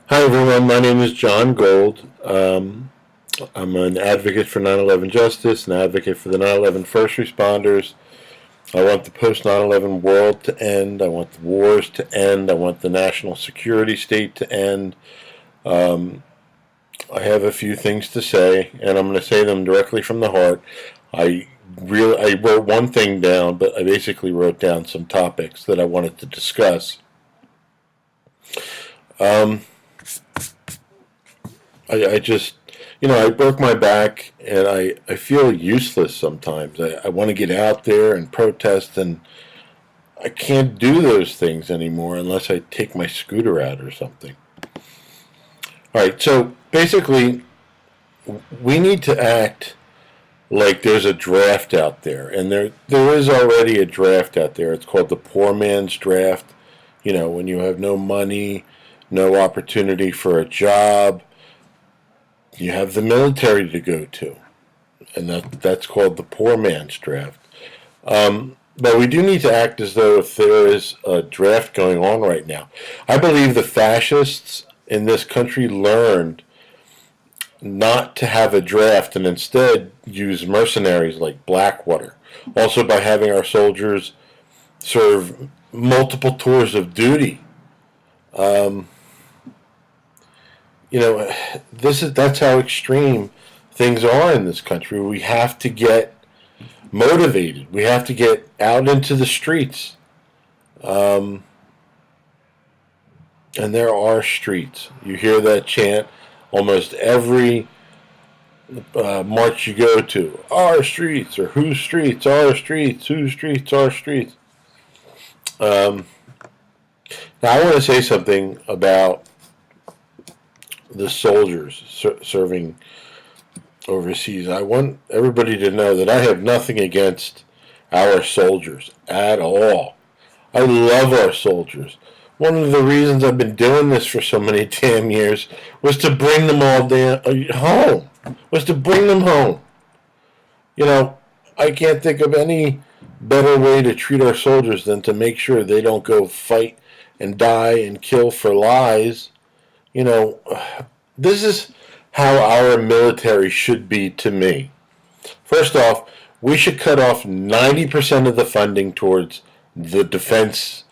Hi, everyone. My name is John Gold. I'm an advocate for 9/11 justice, an advocate for the 9/11 first responders. I want the post 9/11 world to end. I want the wars to end. I want the national security state to end. Um, I have a few things to say, and I'm going to say them directly from the heart. I wrote one thing down, but I basically wrote down some topics that I wanted to discuss. Um, I just, I broke my back and I feel useless sometimes. I want to get out there and protest, and I can't do those things anymore unless I take my scooter out or something. All right, so basically, we need to act like there's a draft out there, and there is already a draft out there. It's called the poor man's draft. When you have no money, no opportunity for a job, you have the military to go to, and that's called the poor man's draft. But we do need to act as though if there is a draft going on right now. I believe the fascists in this country learned not to have a draft and instead use mercenaries like Blackwater. Also, by having our soldiers serve multiple tours of duty. Um, that's how extreme things are in this country. We have to get motivated. We have to get out into the streets. Um, and there are streets. You hear that chant almost every march you go to. Our streets, or whose streets? Our streets. Whose streets? Our streets. Um, Now, I want to say something about the soldiers serving overseas. I want everybody to know that I have nothing against our soldiers at all. I love our soldiers. One of the reasons I've been doing this for so many damn years was to bring them all home. Was to bring them home. I can't think of any better way to treat our soldiers than to make sure they don't go fight and die and kill for lies. You know, this is how our military should be to me. First off, we should cut off 90% of the funding towards the defense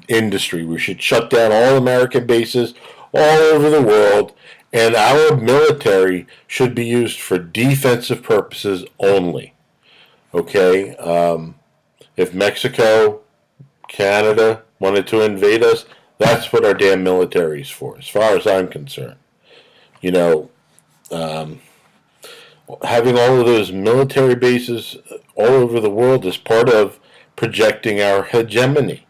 industry. We should shut down all American bases all over the world, and our military should be used for defensive purposes only. Okay? If Mexico, Canada wanted to invade us, that's what our damn military is for, as far as I'm concerned. You know, um, Having all of those military bases all over the world is part of projecting our hegemony.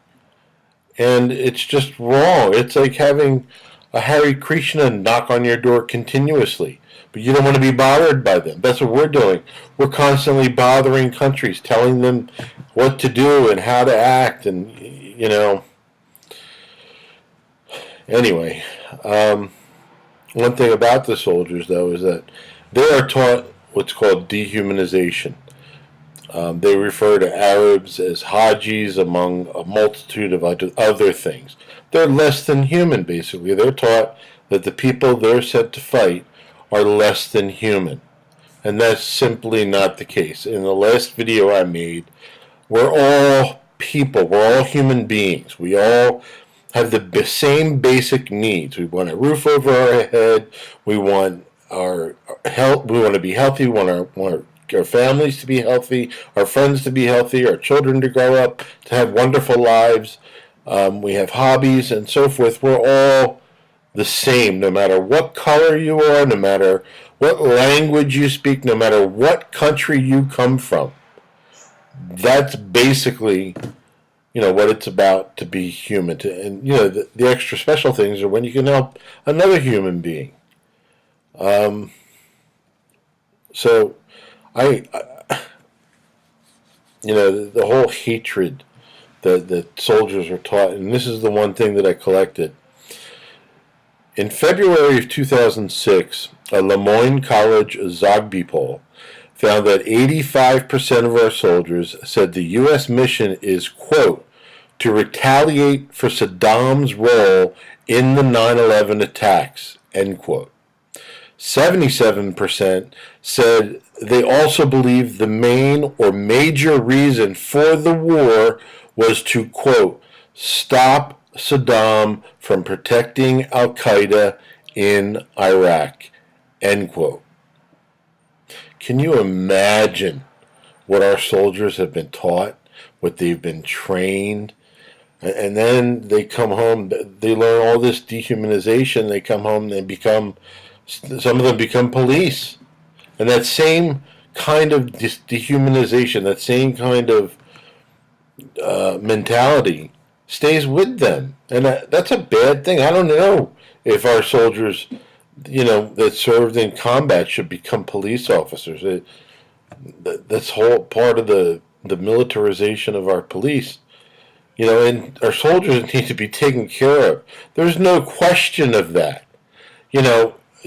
And it's just wrong. It's like having a Hare Krishna knock on your door continuously, but you don't want to be bothered by them. That's what we're doing. We're constantly bothering countries, telling them what to do and how to act, and Anyway, one thing about the soldiers, though, is that they are taught what's called dehumanization. They refer to Arabs as Hajis, among a multitude of other things. They're less than human, basically. They're taught that the people they're sent to fight are less than human. And that's simply not the case. In the last video I made, we're all people. We're all human beings. We all have the same basic needs. We want a roof over our head. We want our health. We want to be healthy. We want our families to be healthy, our friends to be healthy, our children to grow up to have wonderful lives. We have hobbies and so forth. We're all the same, no matter what color you are, no matter what language you speak, no matter what country you come from. That's basically, what it's about to be human. The extra special things are when you can help another human being. So, the whole hatred that soldiers are taught, and this is the one thing that I collected. In February of 2006, a Le Moyne College Zogby poll found that 85% of our soldiers said the U.S. mission is, quote, to retaliate for Saddam's role in the 9/11 attacks, end quote. 77% said they also believe the main or major reason for the war was to, quote, stop Saddam from protecting Al-Qaeda in Iraq, end quote. Can you imagine what our soldiers have been taught, what they've been trained? And then they come home, they learn all this dehumanization, they come home, they become, some of them become police. And that same kind of dehumanization, that same kind of mentality stays with them. And that's a bad thing. I don't know if our soldiers, that served in combat should become police officers. That's whole part of the militarization of our police. And our soldiers need to be taken care of. There's no question of that.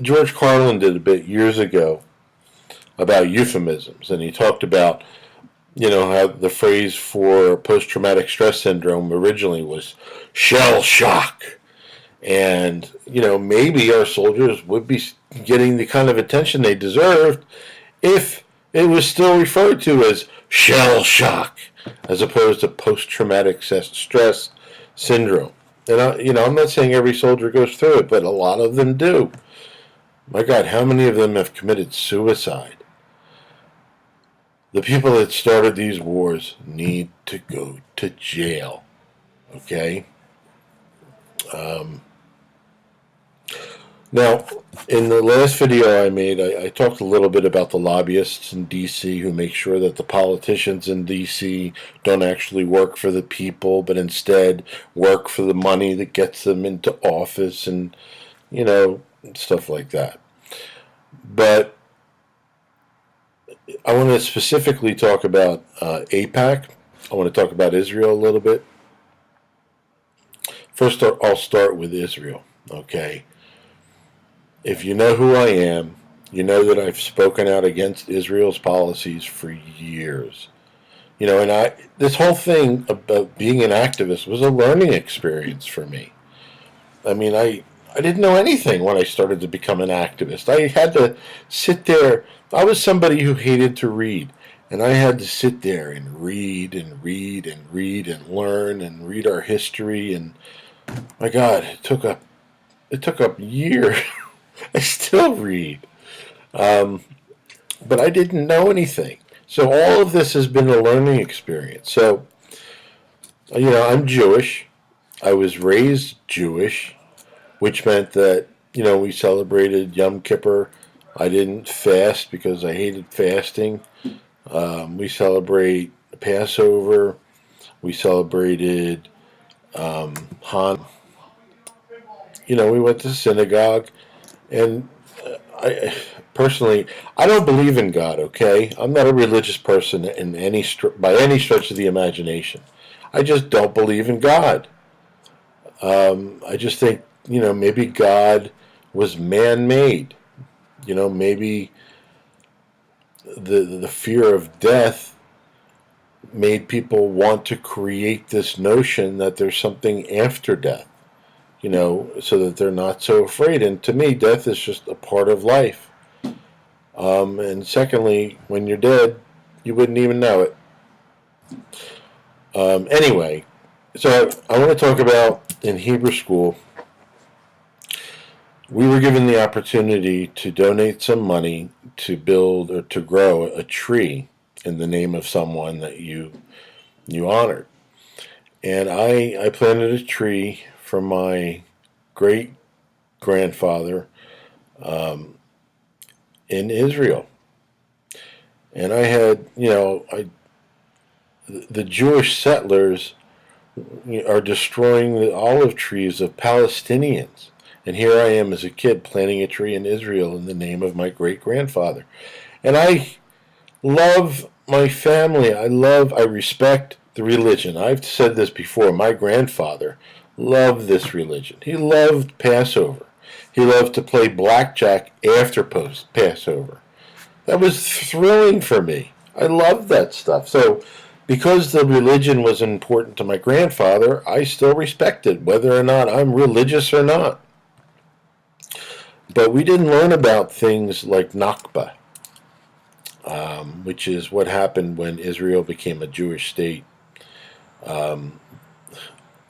George Carlin did a bit years ago about euphemisms, and he talked about, how the phrase for post-traumatic stress syndrome originally was shell shock. And, maybe our soldiers would be getting the kind of attention they deserved if it was still referred to as shell shock as opposed to post-traumatic stress syndrome. And, I'm not saying every soldier goes through it, but a lot of them do. My God, how many of them have committed suicide? The people that started these wars need to go to jail, okay? Now, in the last video I made, I talked a little bit about the lobbyists in D.C. who make sure that the politicians in D.C. don't actually work for the people, but instead work for the money that gets them into office and, stuff like that. But I want to specifically talk about AIPAC. I want to talk about Israel a little bit. First, I'll start with Israel, okay? If you know who I am, you know that I've spoken out against Israel's policies for years. And this whole thing about being an activist was a learning experience for me. I mean, I didn't know anything when I started to become an activist. I had to sit there. I was somebody who hated to read, and I had to sit there and read and read and read and learn and read our history. And my God, it took up years. I still read. But I didn't know anything. So all of this has been a learning experience. So, I'm Jewish. I was raised Jewish, which meant that, we celebrated Yom Kippur. I didn't fast because I hated fasting. We celebrate Passover. We celebrated Han. We went to synagogue. And I personally, I don't believe in God, okay? I'm not a religious person by any stretch of the imagination. I just don't believe in God. I just think, maybe God was man-made. Maybe the fear of death made people want to create this notion that there's something after death. So that they're not so afraid. And to me, death is just a part of life. And secondly, when you're dead, you wouldn't even know it. Anyway, so I want to talk about in Hebrew school, we were given the opportunity to donate some money to build or to grow a tree in the name of someone that you honored. And I planted a tree for my great-grandfather in Israel. And I had, the Jewish settlers are destroying the olive trees of Palestinians. And here I am as a kid planting a tree in Israel in the name of my great-grandfather. And I love my family. I respect the religion. I've said this before. My grandfather loved this religion. He loved Passover. He loved to play blackjack after Passover. That was thrilling for me. I loved that stuff. So Because the religion was important to my grandfather, I still respect it, whether or not I'm religious or not. But we didn't learn about things like Nakba, which is what happened when Israel became a Jewish state.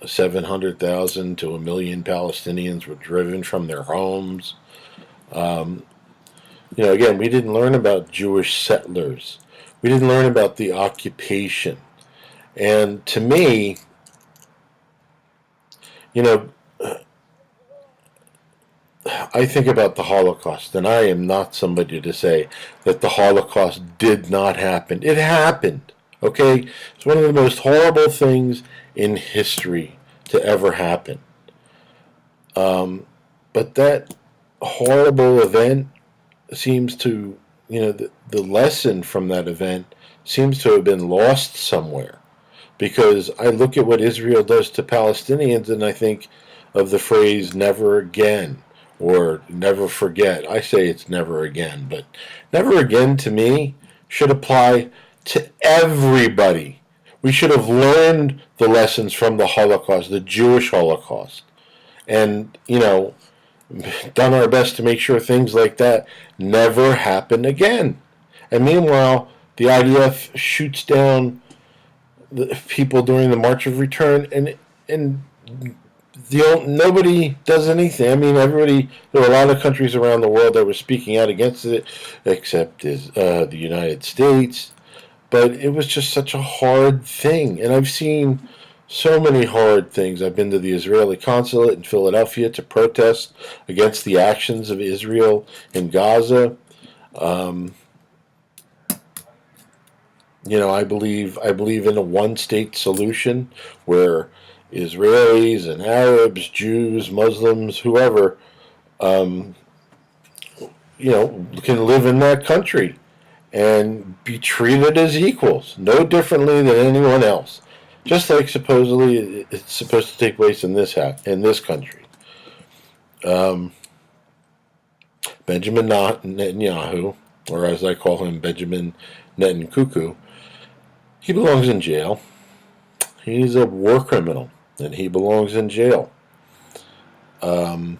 700,000 to 1 million Palestinians were driven from their homes. Again, we didn't learn about Jewish settlers. We didn't learn about the occupation. And to me, you know, I think about the Holocaust, and I am not somebody to say that the Holocaust did not happen. It happened, okay? It's one of the most horrible things in history to ever happen. But that horrible event seems to, the lesson from that event seems to have been lost somewhere. Because I look at what Israel does to Palestinians and I think of the phrase never again or never forget. I say it's never again, but never again to me should apply to everybody. We should have learned the lessons from the Holocaust, the Jewish Holocaust, and, done our best to make sure things like that never happen again. And meanwhile, the IDF shoots down the people during the March of Return, and nobody does anything. I mean, everybody. There were a lot of countries around the world that were speaking out against it, except the United States. But it was just such a hard thing, and I've seen so many hard things. I've been to the Israeli consulate in Philadelphia to protest against the actions of Israel in Gaza. Um, I believe in a one-state solution where Israelis and Arabs, Jews, Muslims, whoever, um, can live in that country and be treated as equals, no differently than anyone else. Just like supposedly it's supposed to take place in this country. Um, Benjamin Netanyahu, or as I call him, Benjamin Netankuku, he belongs in jail. He's a war criminal, and he belongs in jail. Um,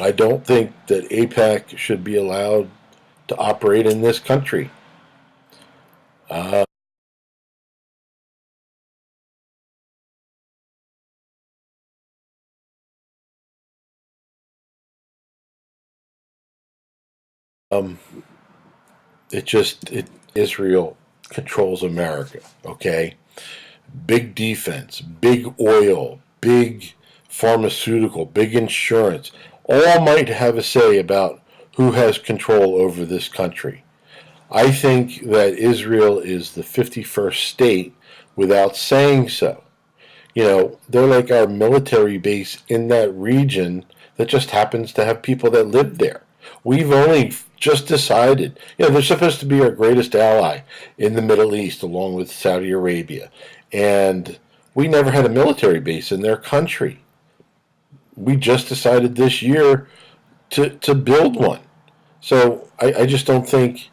I don't think that AIPAC should be allowed to operate in this country. Uh, um, Israel controls America. Okay, big defense, big oil, big pharmaceutical, big insurance. All might have a say about who has control over this country. I think that Israel is the 51st state without saying so. They're like our military base in that region that just happens to have people that live there. We've only just decided, they're supposed to be our greatest ally in the Middle East, along with Saudi Arabia. And we never had a military base in their country. We just decided this year to build one. So I just don't think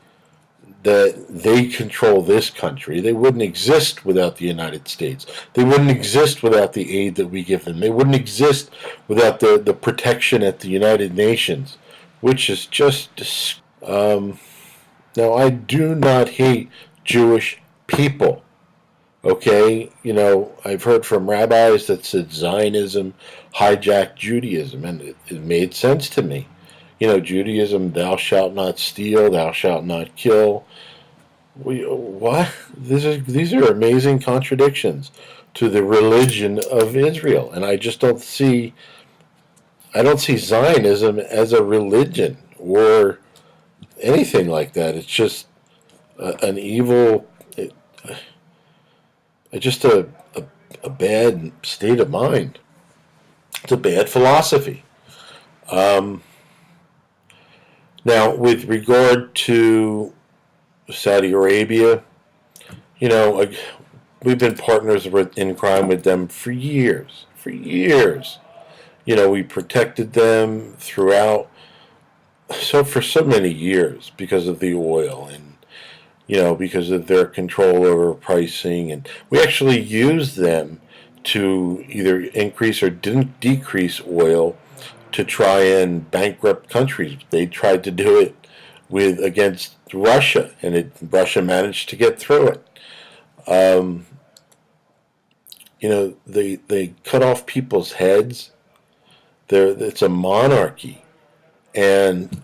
that they control this country. They wouldn't exist without the United States. They wouldn't exist without the aid that we give them. They wouldn't exist without the protection at the United Nations, which is just. Now, I do not hate Jewish people. Okay, I've heard from rabbis that said Zionism hijacked Judaism, and it made sense to me. Judaism, thou shalt not steal, thou shalt not kill. What? These are amazing contradictions to the religion of Israel, and I don't see Zionism as a religion or anything like that. It's just an evil, it, just a bad state of mind. It's a bad philosophy. Um, Now, with regard to Saudi Arabia, you know, we've been partners in crime with them for years. For years. We protected them throughout, for so many years because of the oil. And, because of their control over pricing. And we actually use them to either increase or didn't decrease oil to try and bankrupt countries. They tried to do it against Russia, and Russia managed to get through it. Um, they cut off people's heads. It's a monarchy, and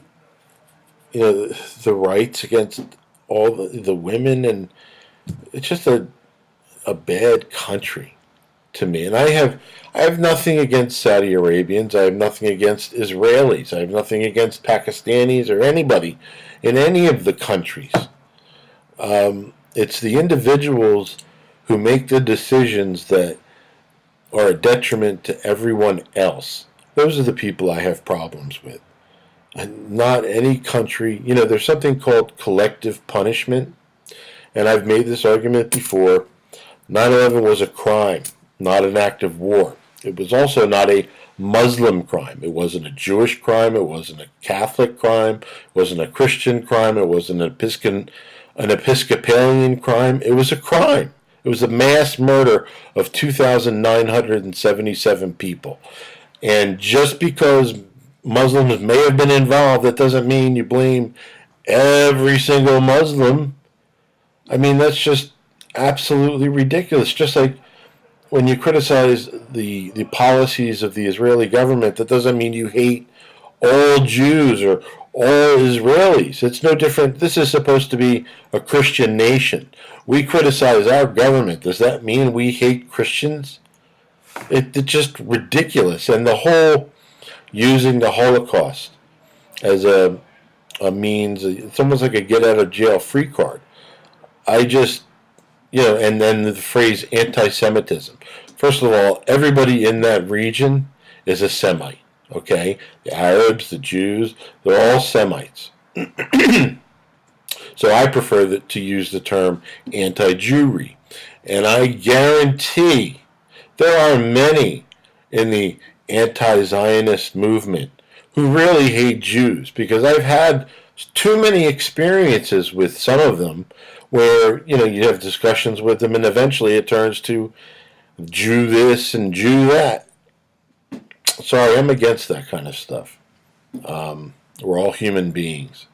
the rights against all the women, and it's just a bad country to me. And I have nothing against Saudi Arabians. I have nothing against Israelis. I have nothing against Pakistanis or anybody in any of the countries. It's the individuals who make the decisions that are a detriment to everyone else. Those are the people I have problems with. And not any country. There's something called collective punishment. And I've made this argument before. 9/11 was a crime, not an act of war. It was also not a Muslim crime. It wasn't a Jewish crime. It wasn't a Catholic crime. It wasn't a Christian crime. It wasn't an Episcopalian crime. It was a crime. It was a mass murder of 2,977 people. And just because Muslims may have been involved, that doesn't mean you blame every single Muslim. I mean, that's just absolutely ridiculous. Just like when you criticize the policies of the Israeli government, that doesn't mean you hate all Jews or all Israelis. It's no different. This is supposed to be a Christian nation. We criticize our government. Does that mean we hate Christians? It's just ridiculous. And the whole using the Holocaust as a means, it's almost like a get out of jail free card. I just, and then the phrase anti-Semitism. First of all, everybody in that region is a Semite, okay? The Arabs, the Jews, they're all Semites. So I prefer to use the term anti-Jewry. And I guarantee there are many in the anti-Zionist movement who really hate Jews, because I've had too many experiences with some of them where you have discussions with them and eventually it turns to Jew this and Jew that. Sorry, I'm against that kind of stuff. We're all human beings,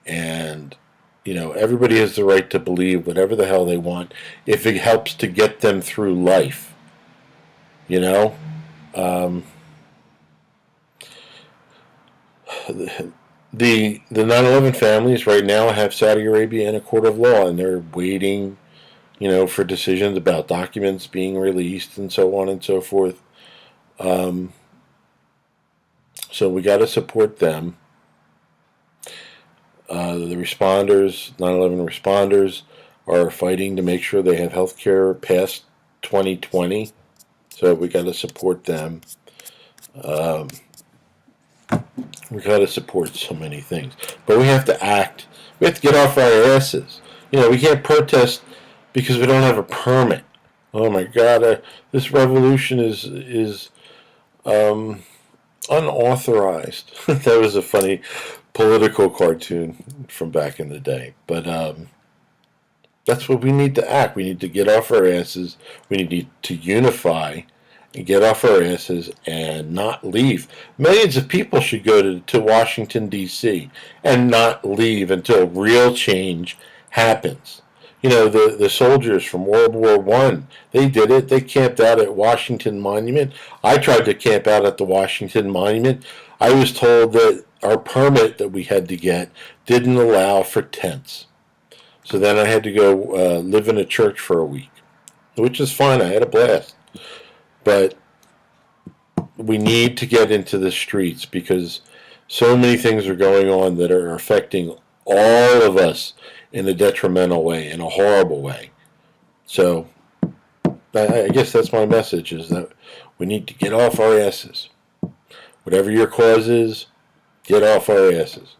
and everybody has the right to believe whatever the hell they want if it helps to get them through life. The 9/11 families right now have Saudi Arabia in a court of law, and they're waiting, for decisions about documents being released and so on and so forth. So we got to support them. The responders, 9/11 responders, are fighting to make sure they have health care past 2020. So we got to support them. We got to support so many things, but we have to act. We have to get off our asses. We can't protest because we don't have a permit. Oh my God, this revolution is unauthorized. That was a funny political cartoon from back in the day, but that's what we need to act. We need to get off our asses. We need to unify and get off our asses and not leave. Millions of people should go to Washington, D.C. and not leave until real change happens. The soldiers from World War I, they did it. They camped out at Washington Monument. I tried to camp out at the Washington Monument. I was told that our permit that we had to get didn't allow for tents. So then I had to go live in a church for a week, which is fine. I had a blast. But we need to get into the streets because so many things are going on that are affecting all of us in a detrimental way, in a horrible way. So I guess that's my message, is that we need to get off our asses. Whatever your cause is, get off our asses.